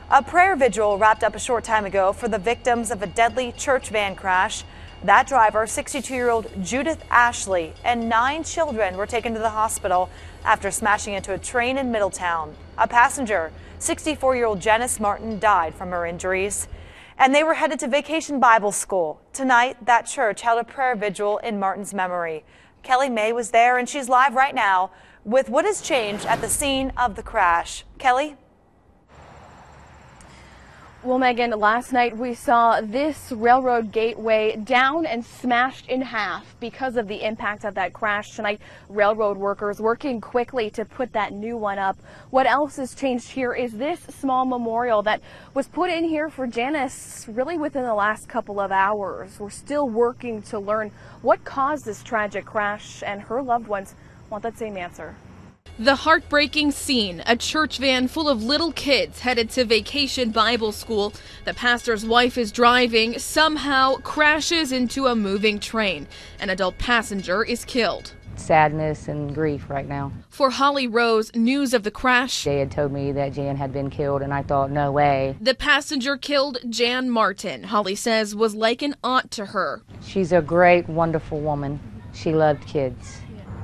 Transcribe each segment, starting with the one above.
A prayer vigil wrapped up a short time ago for the victims of a deadly church van crash. That driver, 62-year-old Judith Ashley, and 9 children were taken to the hospital after smashing into a train in Middletown. A passenger, 64-year-old Janice Martin, died from her injuries. And they were headed to Vacation Bible School. Tonight, that church held a prayer vigil in Martin's memory. Kelly May was there, and she's live right now with what has changed at the scene of the crash. Kelly? Well, Megan, last night we saw this railroad gateway down and smashed in half because of the impact of that crash. Tonight, railroad workers working quickly to put that new one up. What else has changed here is this small memorial that was put in here for Janice really within the last couple of hours. We're still working to learn what caused this tragic crash, and her loved ones want that same answer. The heartbreaking scene, a church van full of little kids headed to Vacation Bible School. The pastor's wife is driving, somehow crashes into a moving train. An adult passenger is killed. Sadness and grief right now. For Holly Rose, news of the crash. They had told me that Jan had been killed, and I thought, no way. The passenger killed Jan Martin, Holly says, was like an aunt to her. She's a great, wonderful woman. She loved kids.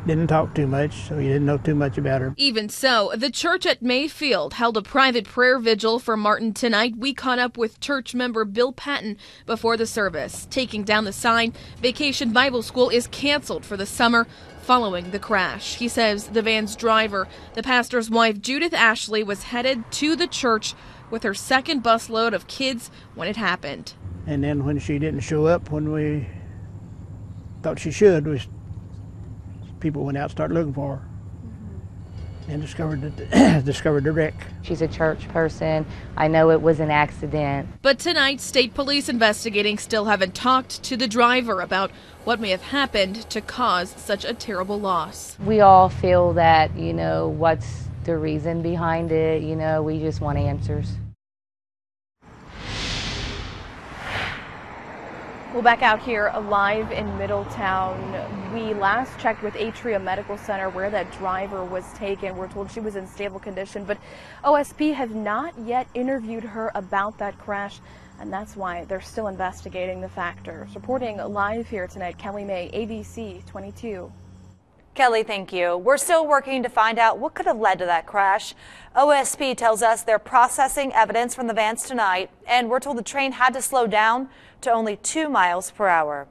Didn't talk too much, so you didn't know too much about her. Even so, the church at Mayfield held a private prayer vigil for Martin tonight. We caught up with church member Bill Patton before the service, taking down the sign, Vacation Bible School is canceled for the summer following the crash. He says the van's driver, the pastor's wife, Judith Ashley, was headed to the church with her second busload of kids when it happened. And then when she didn't show up when we thought she should, people went out and started looking for her and discovered the wreck. She's a church person. I know it was an accident. But tonight, state police investigating still haven't talked to the driver about what may have happened to cause such a terrible loss. We all feel that, what's the reason behind it? We just want answers. Well, back out here live in Middletown, we last checked with Atrium Medical Center where that driver was taken. We're told she was in stable condition, but OSP has not yet interviewed her about that crash, and that's why they're still investigating the factors. Reporting live here tonight, Kelly May, ABC 22. Kelly, thank you. We're still working to find out what could have led to that crash. OSP tells us they're processing evidence from the vans tonight, and we're told the train had to slow down to only 2 miles per hour.